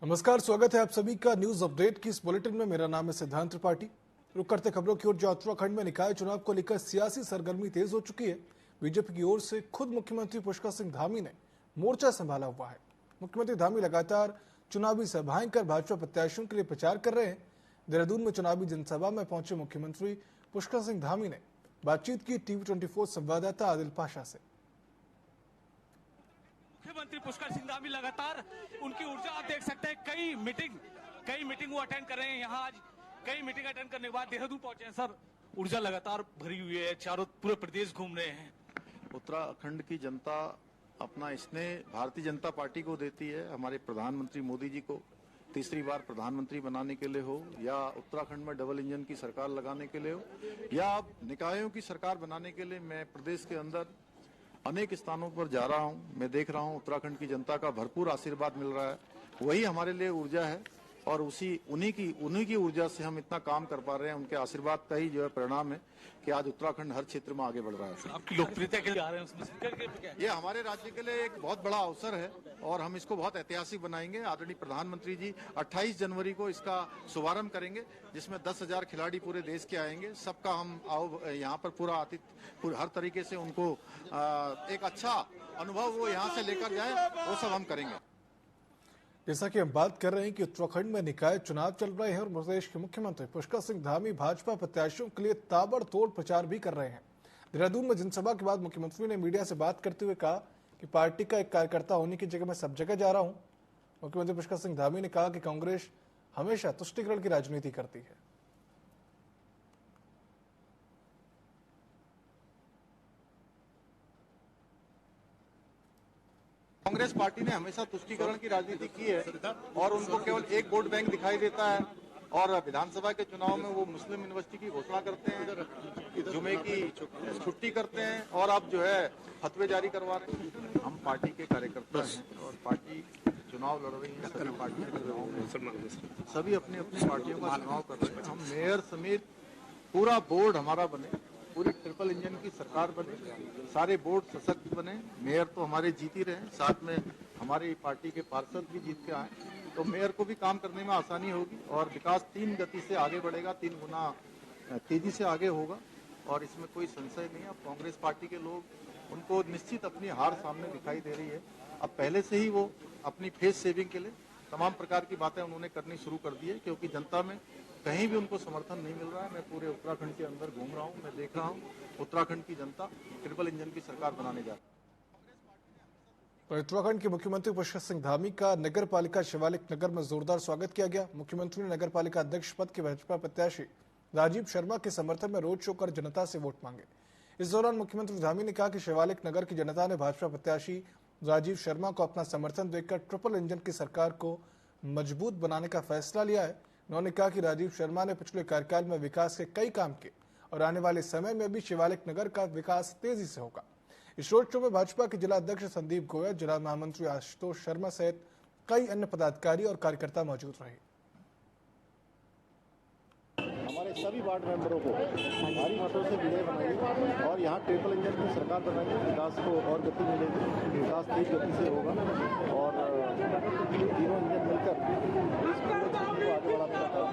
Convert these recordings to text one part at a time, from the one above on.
नमस्कार, स्वागत है आप सभी का न्यूज अपडेट की इस बुलेटिन में। मेरा नाम है सिद्धांत त्रिपाठी। रुक करते खबरों की ओर। जो उत्तराखंड में निकाय चुनाव को लेकर सियासी सरगर्मी तेज हो चुकी है। बीजेपी की ओर से खुद मुख्यमंत्री पुष्कर सिंह धामी ने मोर्चा संभाला हुआ है। मुख्यमंत्री धामी लगातार चुनावी सभाएं कर भाजपा प्रत्याशियों के लिए प्रचार कर रहे हैं। देहरादून में चुनावी जनसभा में पहुंचे मुख्यमंत्री पुष्कर सिंह धामी ने बातचीत की टीवी24 संवाददाता आदिल पाशा से। मुख्यमंत्री पुष्कर सिंह धामी लगातार उनकी ऊर्जा आप देख सकते हैं। कई मीटिंग वो अटेंड कर रहे हैं। यहाँ आज कई मीटिंग अटेंड करने के बाद देहरादून पहुंचे हैं। सर, ऊर्जा लगातार भरी हुई है, चारों पूरे प्रदेश घूम रहे हैं। उत्तराखंड की जनता अपना स्नेह भारतीय जनता पार्टी को देती है। हमारे प्रधानमंत्री मोदी जी को तीसरी बार प्रधानमंत्री बनाने के लिए हो, या उत्तराखंड में डबल इंजन की सरकार लगाने के लिए हो, या अब निकायों की सरकार बनाने के लिए मैं प्रदेश के अंदर अनेक स्थानों पर जा रहा हूं। मैं देख रहा हूं उत्तराखंड की जनता का भरपूर आशीर्वाद मिल रहा है। वही हमारे लिए ऊर्जा है और उन्हीं की ऊर्जा से हम इतना काम कर पा रहे हैं। उनके आशीर्वाद का ही जो है परिणाम है कि आज उत्तराखंड हर क्षेत्र में आगे बढ़ रहा है। आपकी लोकप्रियता के लिए आ रहे हैं उसमें ये हमारे राज्य के लिए एक बहुत बड़ा अवसर है और हम इसको बहुत ऐतिहासिक बनाएंगे। आदरणीय प्रधानमंत्री जी 28 जनवरी को इसका शुभारंभ करेंगे, जिसमें 10,000 खिलाड़ी पूरे देश के आएंगे। सबका हम यहाँ पर पूरा आतिथ्य हर तरीके से उनको एक अच्छा अनुभव वो यहाँ से लेकर जाए, वो सब हम करेंगे। जैसा कि हम बात कर रहे हैं कि उत्तराखंड में निकाय चुनाव चल रहे हैं और प्रदेश के मुख्यमंत्री पुष्कर सिंह धामी भाजपा प्रत्याशियों के लिए ताबड़तोड़ प्रचार भी कर रहे हैं। देहरादून में जनसभा के बाद मुख्यमंत्री ने मीडिया से बात करते हुए कहा कि पार्टी का एक कार्यकर्ता होने की जगह मैं सब जगह जा रहा हूं। मुख्यमंत्री पुष्कर सिंह धामी ने कहा कि कांग्रेस हमेशा तुष्टीकरण की राजनीति करती है। कांग्रेस पार्टी ने हमेशा तुष्टीकरण की राजनीति की है और उनको केवल एक वोट बैंक दिखाई देता है। और विधानसभा के चुनाव में वो मुस्लिम यूनिवर्सिटी की घोषणा करते हैं, जुमे की छुट्टी करते हैं और अब जो है फतवे जारी करवा रहे हैं। हम पार्टी के कार्यकर्ता हैं और पार्टी चुनाव लड़ रही है। सभी पार्टी के चुनाव में सभी अपनी अपनी पार्टियों का चुनाव कर रहे हैं। हम मेयर समेत पूरा बोर्ड हमारा बने, पूरी ट्रिपल इंजन की सरकार बने, सारे बोर्ड सशक्त बने। मेयर तो हमारे जीत ही रहे, साथ में हमारी पार्टी के पार्षद भी जीत के आए, तो मेयर को भी काम करने में आसानी होगी और विकास 3 गति से आगे बढ़ेगा, 3 गुना तेजी से आगे होगा और इसमें कोई संशय नहीं है। अब कांग्रेस पार्टी के लोग, उनको निश्चित अपनी हार सामने दिखाई दे रही है। अब पहले से ही वो अपनी फेस सेविंग के लिए तमाम प्रकार की बातें उन्होंने करनी शुरू कर दी है, क्योंकि जनता में कहीं भी उनको समर्थन नहीं मिल रहा है। मैं पूरे उत्तराखंड के अंदर घूम रहा हूं, मैं देख रहा हूं उत्तराखंड की जनता ट्रिपल इंजन की सरकार बनाने जा रही है। उत्तराखंड के मुख्यमंत्री पुष्कर सिंह धामी का नगर पालिका शिवालिक नगर में जोरदार स्वागत किया गया। मुख्यमंत्री ने नगर पालिका अध्यक्ष पद के भाजपा प्रत्याशी राजीव शर्मा के समर्थन में रोड शो कर जनता से वोट मांगे। इस दौरान मुख्यमंत्री धामी ने कहा कि शिवालिक नगर की जनता ने भाजपा प्रत्याशी राजीव शर्मा को अपना समर्थन देकर ट्रिपल इंजन की सरकार को मजबूत बनाने का फैसला लिया है। उन्होंने कहा कि राजीव शर्मा ने पिछले कार्यकाल में विकास के कई काम किए और आने वाले समय में भी शिवालिक नगर का विकास तेजी से होगा। इस रोड शो में भाजपा के जिला अध्यक्ष संदीप गोयल, जिला महामंत्री आशुतोष शर्मा सहित कई अन्य पदाधिकारी और कार्यकर्ता मौजूद रहे। हमारे सभी वार्ड मेंबरों को भारी मतों से विजय बनाइए और यहाँ ट्रिपल इंजन की सरकार बनाइए। विकास को और गति मिलेगी, विकास तेज गति से होगा और तीनों इंजन मिलकर देश को आगे बढ़ाने का काम।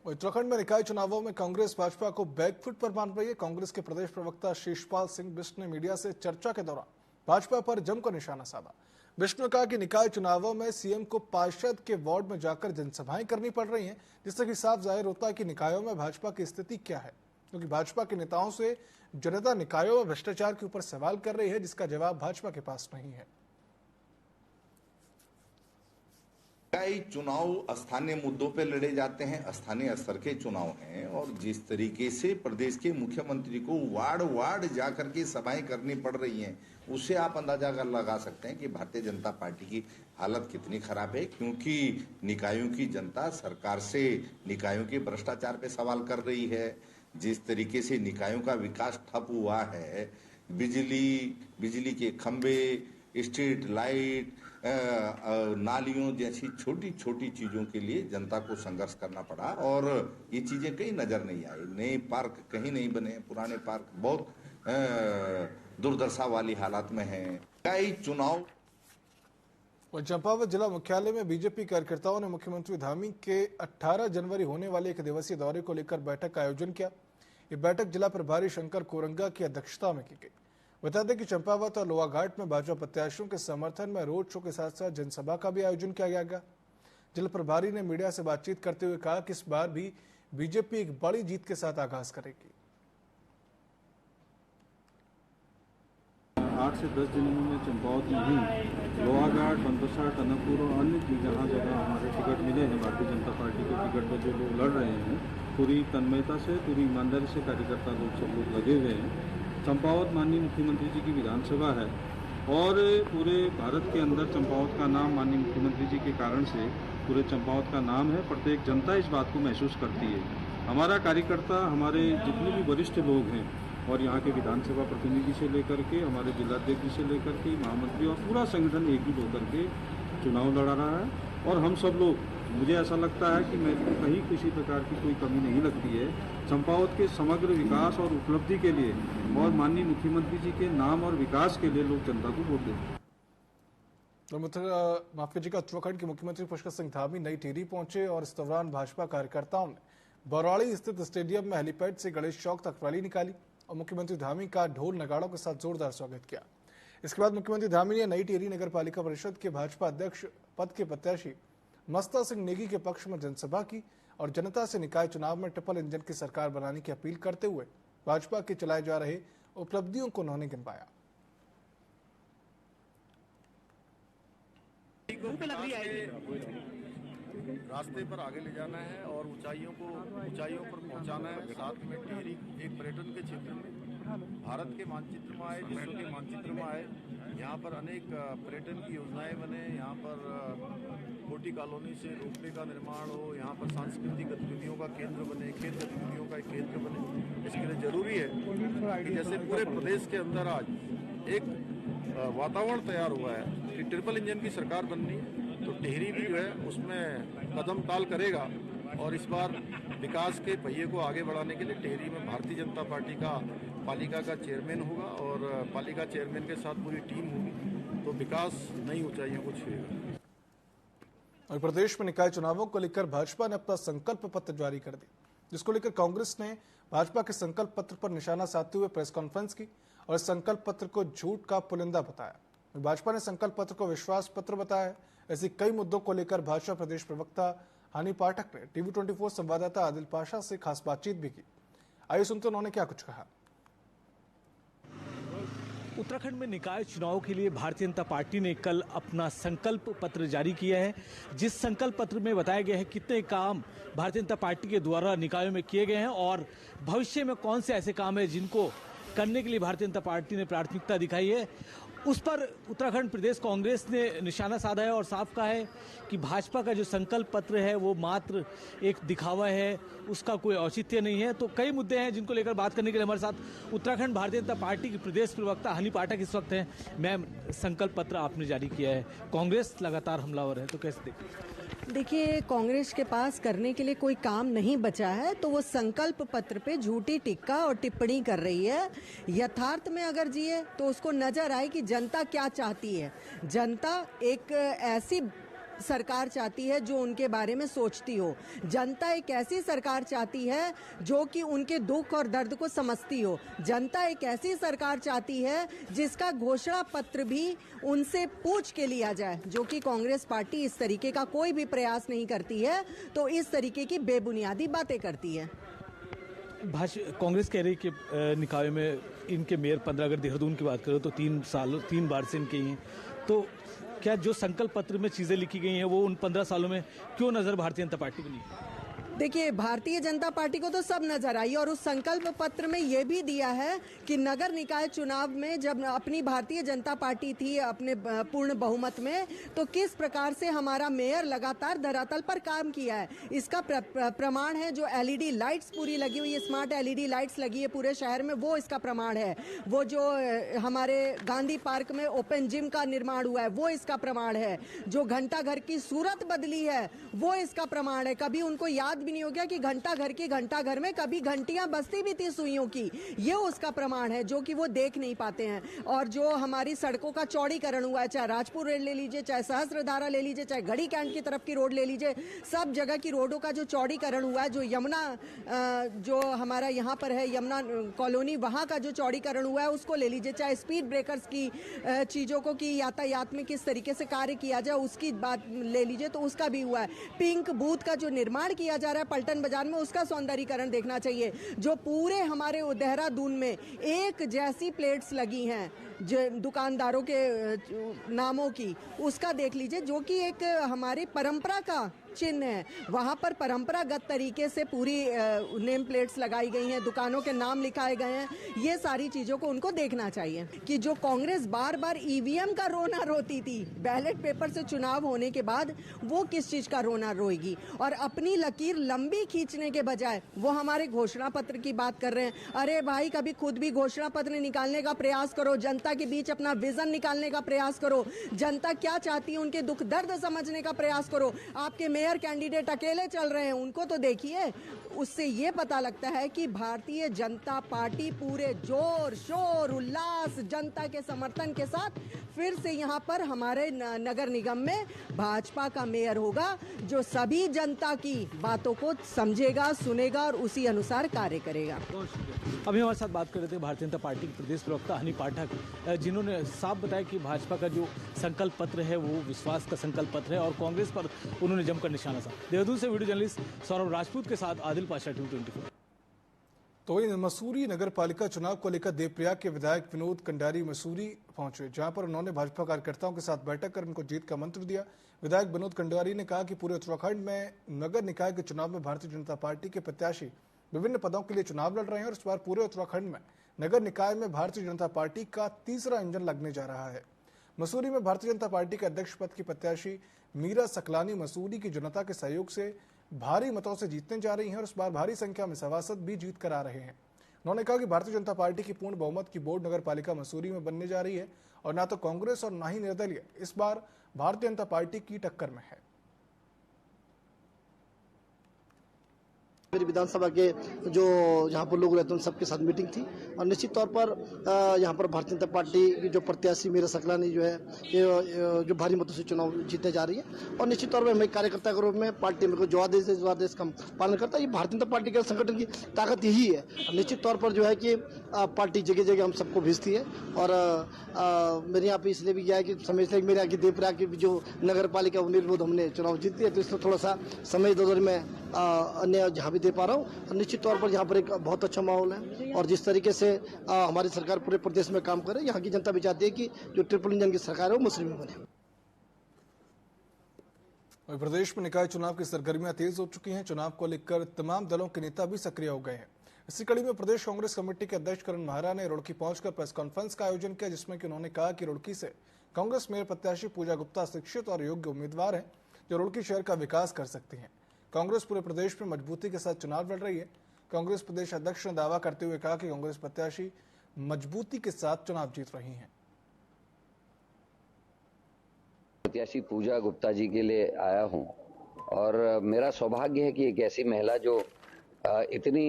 उत्तराखंड में निकाय चुनावों में कांग्रेस भाजपा को बैकफुट पर मान रही है। कांग्रेस के प्रदेश प्रवक्ता शीशपाल सिंह बिष्ट ने मीडिया से चर्चा के दौरान भाजपा पर जमकर निशाना साधा। बिष्ट ने कहा कि निकाय चुनावों में सीएम को पार्षद के वार्ड में जाकर जनसभाएं करनी पड़ रही हैं, जिससे कि साफ जाहिर होता है कि निकायों में भाजपा की स्थिति क्या है, क्योंकि भाजपा के नेताओं से जनता निकायों में भ्रष्टाचार के ऊपर सवाल कर रही है, जिसका जवाब भाजपा के पास नहीं है। कई चुनाव स्थानीय मुद्दों पे लड़े जाते हैं, स्थानीय स्तर के चुनाव हैं और जिस तरीके से प्रदेश के मुख्यमंत्री को वार्ड वार्ड जाकर के सभाएं करनी पड़ रही हैं, उससे आप अंदाजा कर लगा सकते हैं कि भारतीय जनता पार्टी की हालत कितनी खराब है। क्योंकि निकायों की जनता सरकार से निकायों के भ्रष्टाचार पे सवाल कर रही है। जिस तरीके से निकायों का विकास ठप हुआ है, बिजली के खंभे, स्ट्रीट लाइट, नालियों जैसी छोटी छोटी चीजों के लिए जनता को संघर्ष करना पड़ा और ये चीजें कहीं नजर नहीं आई। नए पार्क कहीं नहीं बने, पुराने पार्क बहुत दुर्दशा वाली हालत में हैं। कई चुनाव और चंपावत जिला मुख्यालय में बीजेपी कार्यकर्ताओं ने मुख्यमंत्री धामी के 18 जनवरी होने वाले 1 दिवसीय दौरे को लेकर बैठक का आयोजन किया। ये बैठक जिला प्रभारी शंकर कोरंगा की अध्यक्षता में की गई। बता दें कि चंपावत और लोहाघाट में भाजपा प्रत्याशियों के समर्थन में रोड शो के साथ साथ जनसभा का भी आयोजन किया गया। जिला प्रभारी ने मीडिया से बातचीत करते हुए कहा कि इस बार भी बीजेपी एक बड़ी जीत के साथ आगाज करेगी। 8 से 10 दिनों में चंपावत में ही लोहाघाट, बनबसा, टनकपुर और अन्य जगह हमारे टिकट मिले हैं भारतीय जनता पार्टी के टिकट पर जो लोग लड़ रहे हैं, पूरी तन्मयता से, पूरी ईमानदारी से कार्यकर्ता लोग सब लोग लगे हुए हैं। चंपावत माननीय मुख्यमंत्री जी की विधानसभा है और पूरे भारत के अंदर चंपावत का नाम माननीय मुख्यमंत्री जी के कारण से पूरे चंपावत का नाम है। प्रत्येक जनता इस बात को महसूस करती है। हमारा कार्यकर्ता, हमारे जितने भी वरिष्ठ लोग हैं और यहाँ के विधानसभा प्रतिनिधि से लेकर के हमारे जिलाध्यक्ष से लेकर के महामंत्री और पूरा संगठन एकजुट होकर के चुनाव लड़ा रहा है। और हम सब लोग, मुझे ऐसा लगता है कि मैं कहीं किसी प्रकार की कोई कमी नहीं लगती है। चंपावत के समग्र विकास और उपलब्धि के लिए और माननीय मुख्यमंत्री जी के नाम और विकास के लिए लोग जनता को वोट देते हैं। माफ कीजिएगा, उत्तराखंड के मुख्यमंत्री पुष्कर सिंह धामी नई टिहरी पहुंचे और इस दौरान भाजपा कार्यकर्ताओं ने बरौली स्थित स्टेडियम में हेलीपैड से गणेश चौक तक रैली निकाली और मुख्यमंत्री धामी का ढोल नगाड़ों के साथ जोरदार स्वागत किया। इसके बाद मुख्यमंत्री धामी ने नई टिहरी नगर पालिका परिषद के भाजपा अध्यक्ष पद के प्रत्याशी मस्ता सिंह नेगी के पक्ष में जनसभा की और जनता से निकाय चुनाव में ट्रिपल इंजन की सरकार बनाने की अपील करते हुए भाजपा के चलाए जा रहे उपलब्धियों को उन्होंने गिनवाया। रास्ते पर आगे ले जाना है और ऊंचाइयों पर पहुंचाना है। साथ में टिहरी एक पर्यटन के क्षेत्र में भारत के मानचित्र में आए, विश्व के मानचित्र में आए। यहाँ पर अनेक पर्यटन की योजनाएं बने। यहाँ पर कोटी कॉलोनी से रोपवे का निर्माण हो, यहाँ पर सांस्कृतिक गतिविधियों का केंद्र बने, खेल गतिविधियों का एक केंद्र बने। इसके लिए जरूरी है कि जैसे पूरे प्रदेश के अंदर आज एक वातावरण तैयार हुआ है कि ट्रिपल इंजन की सरकार बननी है, तो टिहरी भी जो है उसमें कदम ताल करेगा। और इस बार विकास के पहिए को आगे बढ़ाने के लिए टिहरी में भारतीय जनता पार्टी का पालिका का चेयरमैन होगा और पालिका चेयरमैन के साथ पूरी टीम होगी, तो विकास नई ऊंचाइयों को छुएगा। और प्रदेश में निकाय चुनावों को लेकर भाजपा ने अपना संकल्प पत्र जारी कर दिया, जिसको लेकर कांग्रेस ने भाजपा के संकल्प पत्र पर निशाना साधते हुए प्रेस कॉन्फ्रेंस की और इस संकल्प पत्र को झूठ का पुलिंदा बताया। भाजपा ने संकल्प पत्र को विश्वास पत्र बताया। ऐसे कई मुद्दों को लेकर भाजपा प्रदेश प्रवक्ता हानि पाठक ने टीवी 24 संवाददाता आदिल पाशा से खास बातचीत भी की। आइए सुनते उन्होंने क्या कुछ कहा। उत्तराखंड में निकाय चुनाव के लिए भारतीय जनता पार्टी ने कल अपना संकल्प पत्र जारी किया है, जिस संकल्प पत्र में बताया गया है कितने काम भारतीय जनता पार्टी के द्वारा निकायों में किए गए हैं और भविष्य में कौन से ऐसे काम है जिनको करने के लिए भारतीय जनता पार्टी ने प्राथमिकता दिखाई है। उस पर उत्तराखंड प्रदेश कांग्रेस ने निशाना साधा है और साफ कहा है कि भाजपा का जो संकल्प पत्र है वो मात्र एक दिखावा है, उसका कोई औचित्य नहीं है। तो कई मुद्दे हैं जिनको लेकर बात करने के लिए हमारे साथ उत्तराखंड भारतीय जनता पार्टी की प्रदेश प्रवक्ता हानि पाठक इस वक्त हैं। मैम, संकल्प पत्र आपने जारी किया है, कांग्रेस लगातार हमलावर है, तो कैसे देखते? देखिए, कांग्रेस के पास करने के लिए कोई काम नहीं बचा है, तो वो संकल्प पत्र पे झूठी टिक्का और टिप्पणी कर रही है। यथार्थ में अगर जिए तो उसको नजर आए कि जनता क्या चाहती है। जनता एक ऐसी सरकार चाहती है जो उनके बारे में सोचती हो। जनता एक ऐसी सरकार चाहती है जो कि उनके दुख और दर्द को समझती हो। जनता एक ऐसी सरकार चाहती है जिसका घोषणा पत्र भी उनसे पूछ के लिया जाए, जो कि कांग्रेस पार्टी इस तरीके का कोई भी प्रयास नहीं करती है, तो इस तरीके की बेबुनियादी बातें करती है। कांग्रेस कह रही कि निकायों में इनके मेयर 15, अगर देहरादून की बात करो तो 3 बार से इनके ही हैं, तो क्या जो संकल्प पत्र में चीजें लिखी गई हैं वो उन 15 सालों में क्यों नजर भारतीय जनता पार्टी को नहीं है? देखिए, भारतीय जनता पार्टी को तो सब नजर आई और उस संकल्प पत्र में ये भी दिया है कि नगर निकाय चुनाव में जब अपनी भारतीय जनता पार्टी थी अपने पूर्ण बहुमत में, तो किस प्रकार से हमारा मेयर लगातार धरातल पर काम किया है। इसका प्रमाण है जो एलईडी लाइट्स पूरी लगी हुई है, स्मार्ट एलईडी लाइट्स लगी है पूरे शहर में, वो इसका प्रमाण है। वो जो हमारे गांधी पार्क में ओपन जिम का निर्माण हुआ है वो इसका प्रमाण है। जो घंटा घर की सूरत बदली है वो इसका प्रमाण है। कभी उनको याद भी नहीं हो गया कि घंटा घर की घंटा घर में कभी घंटियां बजती भी थी सुइयों की, ये उसका प्रमाण है जो कि वो देख नहीं पाते हैं। और जो हमारी सड़कों का चौड़ीकरण हुआ है, चाहे राजपुर रोड ले लीजिए, चाहे सहस्त्रधारा ले लीजिए, चाहे घड़ी कैंट की तरफ की रोड ले लीजिए, सब जगह की रोडों का जो चौड़ीकरण हुआ है, जो यमुना जो हमारा यहाँ पर है यमुना कॉलोनी, वहाँ का जो चौड़ीकरण हुआ है उसको ले लीजिए, चाहे स्पीड ब्रेकर्स की चीज़ों को कि यातायात में किस तरीके से कार्य किया जाए उसकी बात ले लीजिए तो उसका भी हुआ है। पिंक बूथ का जो निर्माण किया जा रहा है पलटन बाजार में, उसका सौंदर्यीकरण देखना चाहिए। जो पूरे हमारे देहरादून में एक जैसी प्लेट्स लगी हैं जो दुकानदारों के नामों की, उसका देख लीजिए, जो कि एक हमारी परंपरा का चिन्ह है। वहाँ पर परंपरागत तरीके से पूरी नेम प्लेट्स लगाई गई हैं, दुकानों के नाम लिखाए गए हैं। ये सारी चीज़ों को उनको देखना चाहिए कि जो कांग्रेस बार बार ईवीएम का रोना रोती थी, बैलेट पेपर से चुनाव होने के बाद वो किस चीज़ का रोना रोएगी। और अपनी लकीर लंबी खींचने के बजाय वो हमारे घोषणा पत्र की बात कर रहे हैं। अरे भाई, कभी खुद भी घोषणा पत्र निकालने का प्रयास करो, जनता के बीच अपना विजन निकालने का प्रयास करो, जनता क्या चाहती है उनके दुख दर्द समझने का प्रयास करो। आपके मेयर कैंडिडेट अकेले चल रहे हैं, उनको तो देखिए। उससे ये पता लगता है कि भारतीय जनता पार्टी पूरे जोर शोर उल्लास जनता के समर्थन के साथ फिर से यहाँ पर हमारे नगर निगम में भाजपा का मेयर होगा, जो सभी जनता की बातों को समझेगा, सुनेगा और उसी अनुसार कार्य करेगा। अभी हमारे साथ बात कर रहे थे भारतीय जनता पार्टी के प्रदेश प्रवक्ता हनी पाठक, जिन्होंने साफ बताया कि भाजपा का जो संकल्प पत्र है वो विश्वास का संकल्प पत्र है और कांग्रेस पर उन्होंने जमकर निशाना साधा। देहरादून से वीडियो जर्नलिस्ट सौरभ राजपूत के साथ आदिल पाशा, T24। तो इन मसूरी नगर पालिका चुनाव को लेकर देवप्रयाग के विधायक विनोद कंडारी मसूरी पहुंचे, जहां पर उन्होंने भाजपा कार्यकर्ताओं के साथ बैठक कर उनको जीत का मंत्र दिया। विधायक विनोद कंडारी ने कहा कि पूरे उत्तराखंड में नगर निकाय के चुनाव में भारतीय जनता पार्टी के प्रत्याशी विभिन्न पदों के लिए चुनाव लड़ रहे हैं और इस बार पूरे उत्तराखंड में नगर निकाय में भारतीय जनता पार्टी का तीसरा इंजन लगने जा रहा है। मसूरी में भारतीय जनता पार्टी के अध्यक्ष पद की प्रत्याशी मीरा सकलानी मसूरी की जनता के सहयोग से भारी मतों से जीतने जा रही हैं और इस बार भारी संख्या में सभासद भी जीत कर आ रहे हैं। उन्होंने कहा कि भारतीय जनता पार्टी की पूर्ण बहुमत की बोर्ड नगर पालिका मसूरी में बनने जा रही है और ना तो कांग्रेस और ना ही निर्दलीय इस बार भारतीय जनता पार्टी की टक्कर में है। मेरी विधानसभा के जो यहाँ पर लोग रहते हैं उन सबके साथ मीटिंग थी और निश्चित तौर पर यहाँ पर भारतीय जनता पार्टी की जो प्रत्याशी मीरा सकलानी जो है ये जो भारी मतों से चुनाव जीतने जा रही है और निश्चित तौर पर मैं कार्यकर्ता के रूप में पार्टी मेरे को जो आदेश का पालन करता है। ये भारतीय जनता पार्टी के संगठन की ताकत यही है। निश्चित तौर पर जो है कि पार्टी जगह जगह हम सबको भेजती है और मेरे यहाँ पे इसलिए भी गया है कि समय इसलिए मेरे यहाँ की देवप्रयाग की जो नगर पालिका निर्विरोध हमने चुनाव जीती है, तो इसमें थोड़ा सा समय दौर में अन्य जहाँ भी दे पा रहा हूँ। और निश्चित तौर पर यहाँ पर एक बहुत अच्छा माहौल है और जिस तरीके से हमारी सरकार पूरे प्रदेश में काम करे, यहाँ की जनता भी चाहती है कि जो ट्रिपल इंजन की सरकार है वो मसूरी में बने। प्रदेश में निकाय चुनाव की सरगर्मियां तेज हो चुकी हैं। चुनाव को लेकर तमाम दलों के नेता भी सक्रिय हो गए हैं। इसी कड़ी में प्रदेश कांग्रेस कमेटी के अध्यक्ष करण महारा ने रुड़की पहुंचकर प्रेस कॉन्फ्रेंस का आयोजन किया, जिसमें कि उन्होंने कहा कि रुड़की से कांग्रेस मेयर प्रत्याशी पूजा गुप्ता शिक्षित और योग्य उम्मीदवार हैं जो रुड़की शहर का विकास कर सकती हैं। कांग्रेस पूरे प्रदेश में मजबूती के साथ चुनाव लड़ रही है। कांग्रेस प्रदेश अध्यक्ष ने दावा करते हुए कहा कि कांग्रेस प्रत्याशी मजबूती के साथ चुनाव जीत रही हैं। प्रत्याशी पूजा गुप्ता जी के लिए आया हूं और मेरा सौभाग्य है कि एक ऐसी महिला जो इतनी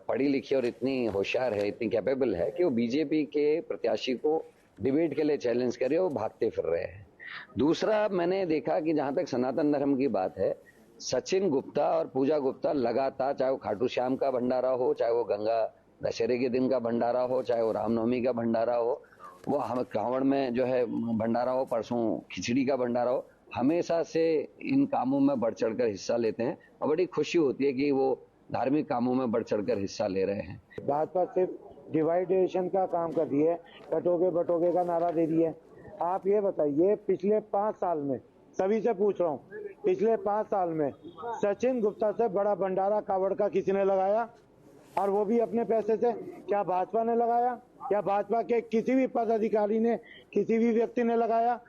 पढ़ी लिखी और इतनी होशियार है, इतनी कैपेबल है कि वो बीजेपी के प्रत्याशी को डिबेट के लिए चैलेंज करे और भागते फिर रहे हैं। दूसरा, मैंने देखा कि जहां तक सनातन धर्म की बात है, सचिन गुप्ता और पूजा गुप्ता लगातार, चाहे वो खाटू श्याम का भंडारा हो, चाहे वो गंगा दशहरे के दिन का भंडारा हो, चाहे वो रामनवमी का भंडारा हो, वो हम कांवड़ में जो है भंडारा हो, परसों खिचड़ी का भंडारा हो, हमेशा से इन कामों में बढ़ चढ़कर हिस्सा लेते हैं और बड़ी खुशी होती है कि वो धार्मिक कामों में बढ़ चढ़कर हिस्सा ले रहे हैं। भाजपा सिर्फ डिवाइडेशन का काम कर रही है, कटोगे बटोगे का नारा दे रही है। आप ये बताइए, पिछले 5 साल में, सभी से पूछ रहा हूँ, पिछले 5 साल में सचिन गुप्ता से बड़ा भंडारा कावड़ का किसी ने लगाया? और वो भी अपने पैसे से? क्या भाजपा ने लगाया? क्या भाजपा के किसी भी पदाधिकारी ने, किसी भी व्यक्ति ने लगाया?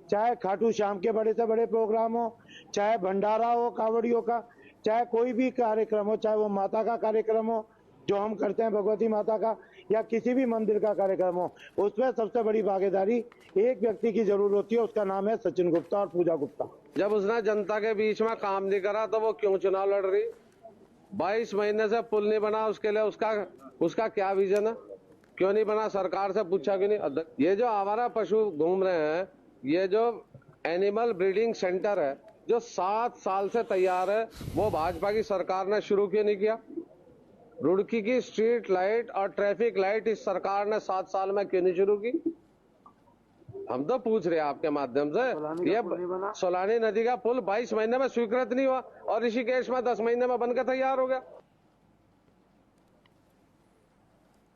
चाहे खाटू श्याम के बड़े से बड़े प्रोग्राम हो, चाहे भंडारा हो कावड़ियों का, चाहे कोई भी कार्यक्रम हो, चाहे वो माता का कार्यक्रम हो जो हम करते हैं भगवती माता का, या किसी भी मंदिर का कार्यक्रम हो, उसमें सबसे बड़ी भागीदारी एक व्यक्ति की जरूरत होती है, उसका नाम है सचिन गुप्ता और पूजा गुप्ता। जब उसने जनता के बीच में काम नहीं करा तो वो क्यों चुनाव लड़ रही? 22 महीने से पुल नहीं बना, उसके लिए उसका क्या विजन है? क्यों नहीं बना? सरकार से पूछा क्यों नहीं? ये जो आवारा पशु घूम रहे हैं, ये जो एनिमल ब्रीडिंग सेंटर है जो 7 साल से तैयार है, वो भाजपा की सरकार ने शुरू क्यों नहीं किया? रुड़की की स्ट्रीट लाइट और ट्रैफिक लाइट इस सरकार ने 7 साल में क्यों नहीं शुरू की? हम तो पूछ रहे हैं आपके माध्यम से। ये सोलानी नदी का पुल 22 महीने में स्वीकृत नहीं हुआ और ऋषिकेश में 10 महीने में बनकर तैयार हो गया।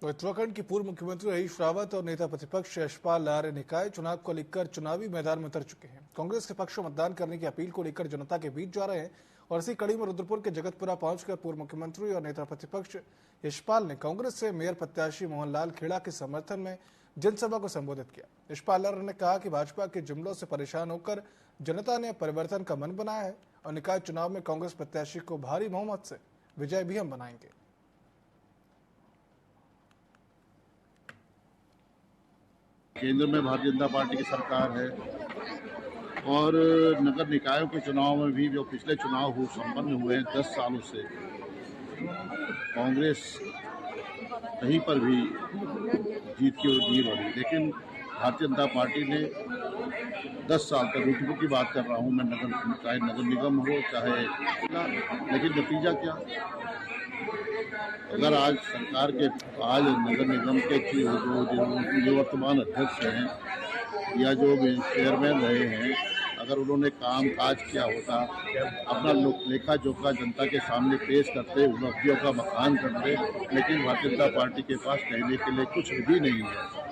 उत्तराखंड की पूर्व मुख्यमंत्री हरीश रावत और नेता प्रतिपक्ष यशपाल आर्य निकाय चुनाव को लेकर चुनावी मैदान में उतर चुके हैं। कांग्रेस के पक्ष में मतदान करने की अपील को लेकर जनता के बीच जा रहे हैं और इसी कड़ी में रुद्रपुर के जगतपुरा पहुंचकर पूर्व मुख्यमंत्री और नेता प्रतिपक्ष यशपाल ने कांग्रेस से मेयर प्रत्याशी मोहनलाल खेड़ा के समर्थन में जनसभा को संबोधित किया। यशपाल आर्य ने कहा कि भाजपा के जुमलों से परेशान होकर जनता ने परिवर्तन का मन बनाया है और निकाय चुनाव में कांग्रेस प्रत्याशी को भारी बहुमत से विजय भी हम बनाएंगे। केंद्र में भारतीय जनता पार्टी की सरकार है और नगर निकायों के चुनाव में भी जो पिछले चुनाव संपन्न हुए हैं 10 सालों से कांग्रेस कहीं पर भी जीत की ओर नहीं बढ़ी, लेकिन भारतीय जनता पार्टी ने 10 साल तक, रुद्रपुर की बात कर रहा हूँ मैं, चाहे नगर निगम हो चाहे, लेकिन नतीजा क्या? अगर आज सरकार के नगर निगम के जो वर्तमान अध्यक्ष हैं या जो चेयरमैन रहे हैं, अगर उन्होंने काम काज किया होता, अपना लेखा जोखा जनता के सामने पेश करते, उपलब्धियों का बखान करते, लेकिन भारतीय जनता पार्टी के पास कहने के लिए कुछ भी नहीं है।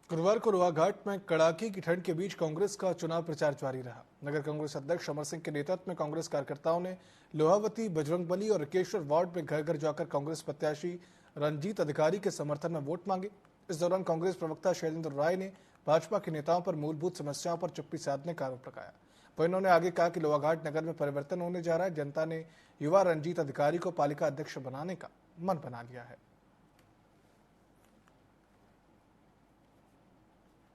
गुरुवार को लोहाघाट में कड़ाके की ठंड के बीच कांग्रेस का चुनाव प्रचार जारी रहा। नगर कांग्रेस अध्यक्ष अमर सिंह के नेतृत्व में कांग्रेस कार्यकर्ताओं ने लोहावती, बजरंगबली और रकेश्वर वार्ड में घर घर जाकर कांग्रेस प्रत्याशी रंजीत अधिकारी के समर्थन में वोट मांगे। इस दौरान कांग्रेस प्रवक्ता शैलेंद्र राय ने भाजपा के नेताओं पर मूलभूत समस्याओं पर चुप्पी साधने का आरोप लगाया। वहीं उन्होंने आगे कहा कि लोहाघाट नगर में परिवर्तन होने जा रहा है। जनता ने युवा रंजीत अधिकारी को पालिका अध्यक्ष बनाने का मन बना लिया है।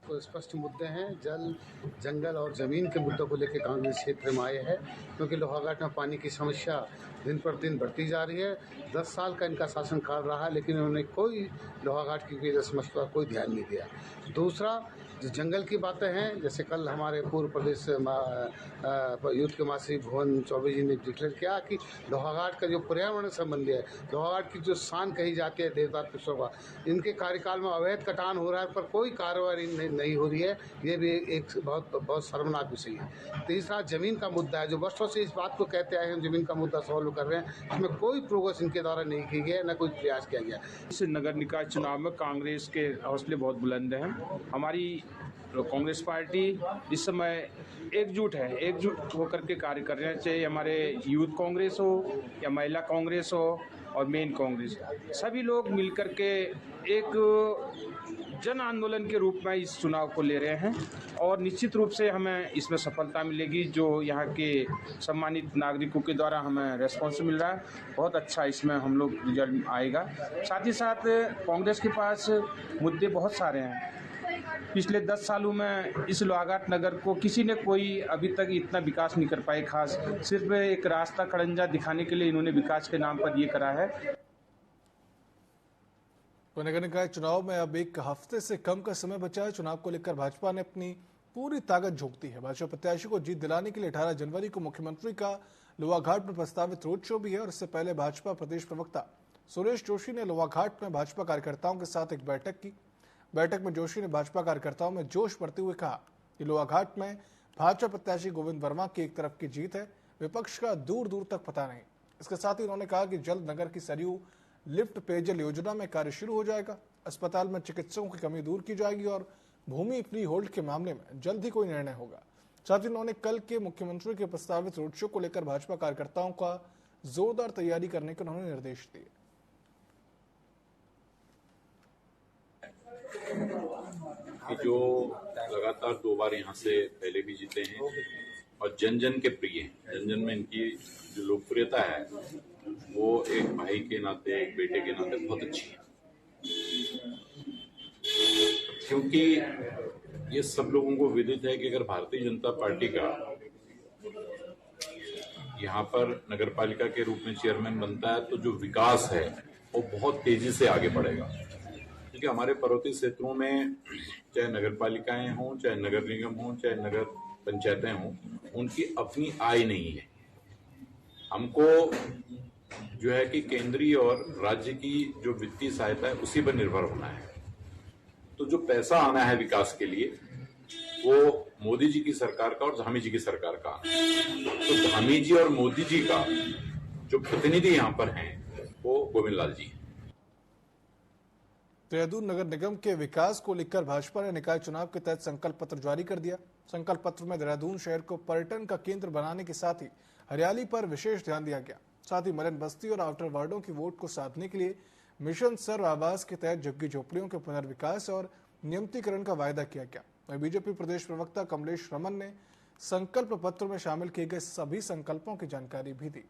तो स्पष्ट मुद्दे हैं, जल, जंगल और ज़मीन के मुद्दों को लेकर कांग्रेस क्षेत्र में आए हैं, क्योंकि लोहाघाट में पानी की समस्या दिन पर दिन बढ़ती जा रही है। 10 साल का इनका शासनकाल रहा है, लेकिन उन्होंने कोई लोहाघाट की समस्या पर कोई ध्यान नहीं दिया। दूसरा, जो जंगल की बातें हैं, जैसे कल हमारे पूर्व प्रदेश यूथ के महासचिव भुवन चौबे जी ने डिक्लेयर किया कि लोहाघाट का जो पर्यावरण संबंधी है, लोहाघाट की जो शान कही जाती है देवदार पिछड़ों का, इनके कार्यकाल में अवैध कटान हो रहा है, पर कोई कार्रवाई नहीं हो रही है। ये भी एक बहुत शर्मनाक विषय है। तीसरा, जमीन का मुद्दा है, जो वर्षों से इस बात को कहते आए हैं, जमीन का मुद्दा सॉल्व कर रहे हैं, इसमें कोई प्रोग्रेस इनके द्वारा नहीं की गई है, न कोई प्रयास किया गया। इस नगर निकाय चुनाव में कांग्रेस के हौसले बहुत बुलंद हैं। हमारी कांग्रेस पार्टी इस समय एकजुट होकर के कार्य कर रहे हैं, चाहे हमारे यूथ कांग्रेस हो या महिला कांग्रेस हो और मेन कांग्रेस, सभी लोग मिलकर के एक जन आंदोलन के रूप में इस चुनाव को ले रहे हैं और निश्चित रूप से हमें इसमें सफलता मिलेगी। जो यहाँ के सम्मानित नागरिकों के द्वारा हमें रेस्पॉन्स मिल रहा है, बहुत अच्छा इसमें हम लोग रिजल्ट आएगा। साथ ही साथ कांग्रेस के पास मुद्दे बहुत सारे हैं। पिछले 10 सालों में इस लोहाघाट नगर को किसी ने कोई अभी तक इतना विकास नहीं कर पाए, खास सिर्फ एक रास्ता खड़ंजा दिखाने के लिए इन्होंने विकास के नाम पर ये करा है। नगर निकाय चुनाव में अब एक हफ्ते से कम का समय बचा है। चुनाव को लेकर भाजपा ने अपनी पूरी ताकत झोंक दी है। भाजपा प्रत्याशी को जीत दिलाने के लिए 18 जनवरी को मुख्यमंत्री का लोहाघाट में प्रस्तावित रोड शो भी है और इससे पहले भाजपा प्रदेश प्रवक्ता सुरेश जोशी ने लोहाघाट में भाजपा कार्यकर्ताओं के साथ एक बैठक की। बैठक में जोशी ने भाजपा कार्यकर्ताओं में जोश भरते हुए कहा कि लोहाघाट में भाजपा प्रत्याशी गोविंद वर्मा की एक तरफ की जीत है, विपक्ष का दूर दूर तक पता नहीं। इसके साथ ही उन्होंने कहा कि जल्द नगर की सरयू लिफ्ट पेयजल योजना में कार्य शुरू हो जाएगा, अस्पताल में चिकित्सकों की कमी दूर की जाएगी और भूमि फ्री होल्ड के मामले में जल्द ही कोई निर्णय होगा। साथ ही उन्होंने कल के मुख्यमंत्री के प्रस्तावित रोड शो को लेकर भाजपा कार्यकर्ताओं का जोरदार तैयारी करने के उन्होंने निर्देश दिए। जो लगातार 2 बार यहाँ से पहले भी जीते हैं और जन जन के प्रिय हैं, जन जन में इनकी जो लोकप्रियता है वो एक भाई के नाते, एक बेटे के नाते बहुत अच्छी है, क्योंकि ये सब लोगों को विदित है कि अगर भारतीय जनता पार्टी का यहाँ पर नगर पालिका के रूप में चेयरमैन बनता है तो जो विकास है वो बहुत तेजी से आगे बढ़ेगा, क्योंकि हमारे पर्वतीय क्षेत्रों में चाहे नगर पालिकाएं हों, चाहे नगर निगम हों, चाहे नगर पंचायतें हों, उनकी अपनी आय नहीं है। हमको जो है कि केंद्रीय और राज्य की जो वित्तीय सहायता है उसी पर निर्भर होना है। तो जो पैसा आना है विकास के लिए वो मोदी जी की सरकार का और धामी जी की सरकार का आना है। तो धामी जी और मोदी जी का जो प्रतिनिधि यहाँ पर हैं वो गोविंद लाल जी। देहरादून नगर निगम के विकास को लेकर भाजपा ने निकाय चुनाव के तहत संकल्प पत्र जारी कर दिया। संकल्प पत्र में देहरादून शहर को पर्यटन का केंद्र बनाने के साथ ही हरियाली पर विशेष ध्यान दिया गया। साथ ही मलिन बस्ती और आउटर वार्डों की वोट को साधने के लिए मिशन सर्व आवास के तहत झुग्गी झोपड़ियों के पुनर्विकास और नियमितीकरण का वायदा किया गया। वहीं बीजेपी प्रदेश प्रवक्ता कमलेश रमन ने संकल्प पत्र में शामिल किए गए सभी संकल्पों की जानकारी भी दी।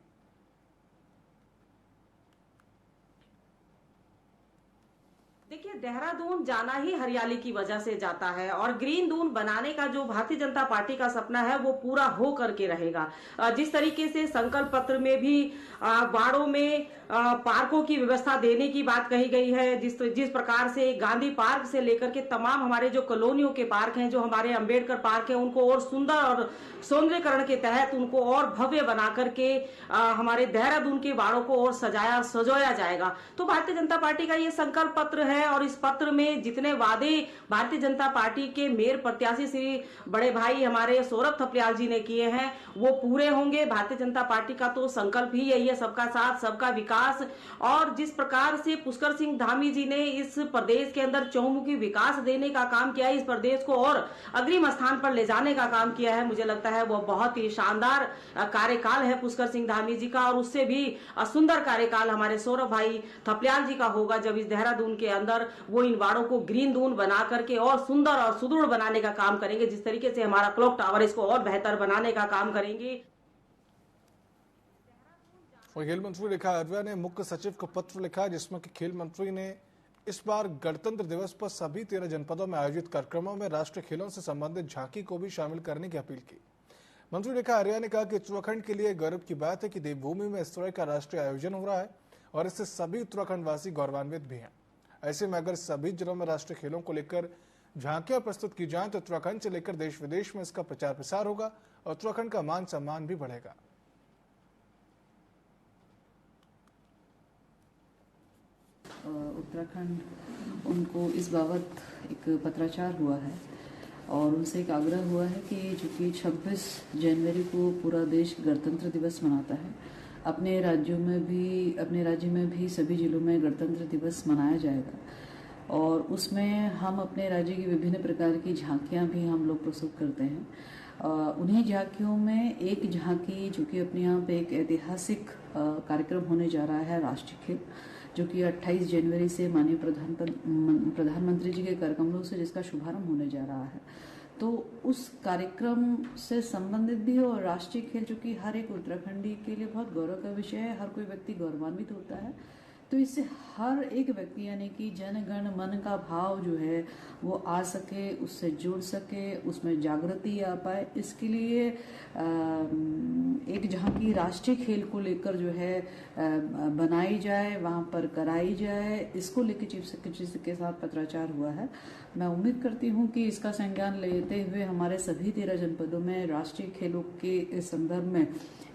देखिए, देहरादून जाना ही हरियाली की वजह से जाता है और ग्रीन दून बनाने का जो भारतीय जनता पार्टी का सपना है वो पूरा हो करके रहेगा। जिस तरीके से संकल्प पत्र में भी वार्डों में पार्कों की व्यवस्था देने की बात कही गई है, जिस प्रकार से गांधी पार्क से लेकर के तमाम हमारे जो कॉलोनियों के पार्क हैं, जो हमारे अंबेडकर पार्क है, उनको और सुंदर और सौंदर्यकरण के तहत उनको और भव्य बना करके हमारे देहरादून के वार्डों को और सजाया जाएगा। तो भारतीय जनता पार्टी का ये संकल्प पत्र है और इस पत्र में जितने वादे भारतीय जनता पार्टी के मेयर प्रत्याशी श्री बड़े भाई हमारे सौरभ थपलियाल जी ने किए हैं वो पूरे होंगे। भारतीय जनता पार्टी का तो संकल्प ही यही है, सबका साथ सबका विकास। और जिस प्रकार से पुष्कर सिंह धामी जी ने इस प्रदेश के अंदर चौमुखी विकास देने का काम किया है, इस प्रदेश को और अग्रिम स्थान पर ले जाने का काम किया है, मुझे लगता है वो बहुत ही शानदार कार्यकाल है पुष्कर सिंह धामी जी का। और उससे भी सुंदर कार्यकाल हमारे सौरभ भाई थपलियाल जी का होगा, जब इस देहरादून के अंदर वो इन वार्डों को ग्रीन दून बना करके और सुंदर और सुदृढ़ बनाने का काम करेंगे। जिस तरीके से हमारा क्लॉक टावर इसको और बेहतर बनाने का काम करेंगे। खेल मंत्री रेखा आर्या ने मुख्य सचिव को पत्र लिखा जिसमें कि खेल मंत्री ने इस बार गणतंत्र दिवस पर सभी 13 जनपदों में आयोजित कार्यक्रमों में राष्ट्रीय खेलों से संबंधित झांकी को भी शामिल करने की अपील की। मंत्री रेखा आर्या ने कहा कि उत्तराखंड के लिए गौरव की बात है कि देवभूमि में इस तरह का राष्ट्रीय आयोजन हो रहा है और इससे सभी उत्तराखंड वासी गौरवान्वित भी हैं। ऐसे में अगर सभी जिलों में राष्ट्रीय खेलों को लेकर झांकियां प्रस्तुत की जाएं तो उत्तराखंड से लेकर देश विदेश में इसका प्रचार प्रसार होगा और उत्तराखंड का मान सम्मान भी बढ़ेगा। उत्तराखंड उनको इस बाबत एक पत्राचार हुआ है और उनसे एक आग्रह हुआ है कि चूँकि 26 जनवरी को पूरा देश गणतंत्र दिवस मनाता है, अपने राज्य में भी सभी जिलों में गणतंत्र दिवस मनाया जाएगा और उसमें हम अपने राज्य की विभिन्न प्रकार की झांकियाँ भी हम लोग प्रस्तुत करते हैं। उन्हीं झांकियों में एक झांकी जो कि अपने यहाँ पे एक ऐतिहासिक कार्यक्रम होने जा रहा है, राष्ट्रीय खेल, जो कि 28 जनवरी से माननीय प्रधानमंत्री जी के कार्यक्रमों से जिसका शुभारंभ होने जा रहा है। तो उस कार्यक्रम से संबंधित भी और राष्ट्रीय खेल जो कि हर एक उत्तराखंडी के लिए बहुत गौरव का विषय है, हर कोई व्यक्ति गौरवान्वित होता है। तो इससे हर एक व्यक्ति यानी कि जन गण मन का भाव जो है वो आ सके, उससे जुड़ सके, उसमें जागृति आ पाए, इसके लिए एक जहाँ की राष्ट्रीय खेल को लेकर जो है बनाई जाए, वहाँ पर कराई जाए, इसको लेकर चीफ सेक्रेटरी के साथ पत्राचार हुआ है। मैं उम्मीद करती हूँ कि इसका संज्ञान लेते हुए हमारे सभी 13 जनपदों में राष्ट्रीय खेलों के संदर्भ में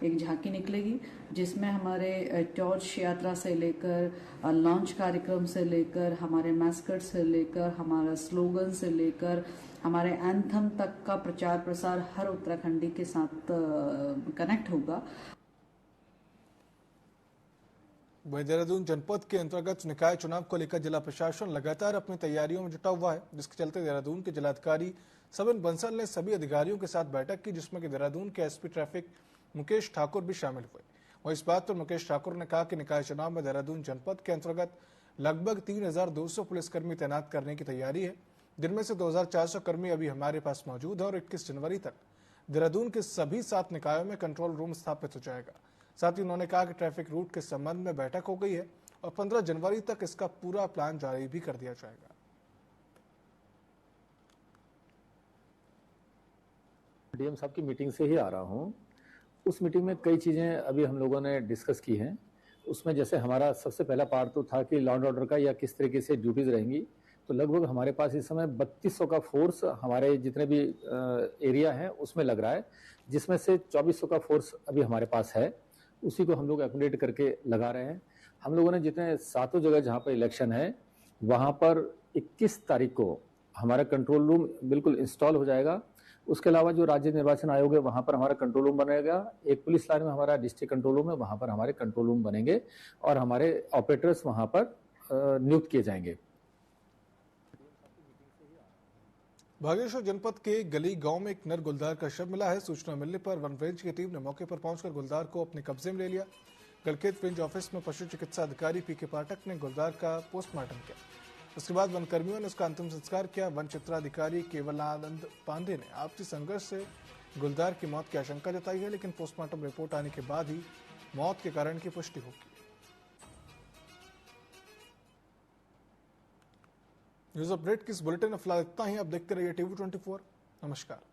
एक झांकी निकलेगी, जिसमें हमारे टॉर्च यात्रा से लेकर लॉन्च कार्यक्रम से लेकर हमारे मैस्कट से लेकर हमारा स्लोगन से लेकर हमारे एंथम तक का प्रचार प्रसार हर उत्तराखंडी के साथ कनेक्ट होगा। देहरादून जनपद के अंतर्गत निकाय चुनाव को लेकर जिला प्रशासन लगातार अपनी तैयारियों में जुटा हुआ है, जिसके चलते देहरादून के जिलाधिकारी सबिन बंसल ने सभी अधिकारियों के साथ बैठक की, जिसमें कि देहरादून के एसपी ट्रैफिक मुकेश ठाकुर भी शामिल हुए। और इस बात पर मुकेश ठाकुर ने कहा कि निकाय चुनाव में देहरादून जनपद के अंतर्गत लगभग 3200 पुलिसकर्मी तैनात करने की तैयारी है, जिनमें से 2400 कर्मी अभी हमारे पास मौजूद है और 21 जनवरी तक देहरादून के सभी 7 निकायों में कंट्रोल रूम स्थापित हो जाएगा। साथ ही उन्होंने कहा कि ट्रैफिक रूट के संबंध में बैठक हो गई है और 15 जनवरी तक इसका पूरा प्लान जारी भी कर दिया जाएगा। डीएम साहब की मीटिंग से ही आ रहा हूँ उस मीटिंग में कई चीज़ें अभी हम लोगों ने डिस्कस की हैं। उसमें जैसे हमारा सबसे पहला पार्ट तो था कि लॉ एंड ऑर्डर का या किस तरीके से ड्यूटीज़ रहेंगी। तो लगभग हमारे पास इस समय 3200 का फोर्स हमारे जितने भी एरिया हैं उसमें लग रहा है, जिसमें से 2400 का फोर्स अभी हमारे पास है, उसी को हम लोग एकोमोडेट करके लगा रहे हैं। हम लोगों ने जितने 7 जगह जहाँ पर इलेक्शन है वहाँ पर 21 तारीख को हमारा कंट्रोल रूम बिल्कुल इंस्टॉल हो जाएगा। उसके अलावा जो राज्य निर्वाचन आयोग है वहाँ पर हमारा कंट्रोल रूम बनेगा। एक पुलिस लाइन में हमारा डिस्ट्रिक्ट कंट्रोल रूम है, वहाँ पर हमारे कंट्रोल रूम बनेंगे और हमारे ऑपरेटर्स वहाँ पर नियुक्त किए जाएंगे। बागेश्वर जनपद के गली गांव में एक नर गुलदार का शव मिला है। सूचना मिलने पर वन रेंज की टीम ने मौके पर पहुंचकर गुलदार को अपने कब्जे में ले लिया। गलखेत रेंज ऑफिस में पशु चिकित्सा अधिकारी पीके पाठक ने गुलदार का पोस्टमार्टम किया। उसके बाद वन कर्मियों ने उसका अंतिम संस्कार किया। वन चित्राधिकारी केवलानंद पांडे ने आपसी संघर्ष से गुलदार की मौत की आशंका जताई है, लेकिन पोस्टमार्टम रिपोर्ट आने के बाद ही मौत के कारण की पुष्टि होगी। न्यूज अपडेट की इस बुलेटिन में फिलहाल इतना ही। अब देखते रहिए TV24। नमस्कार।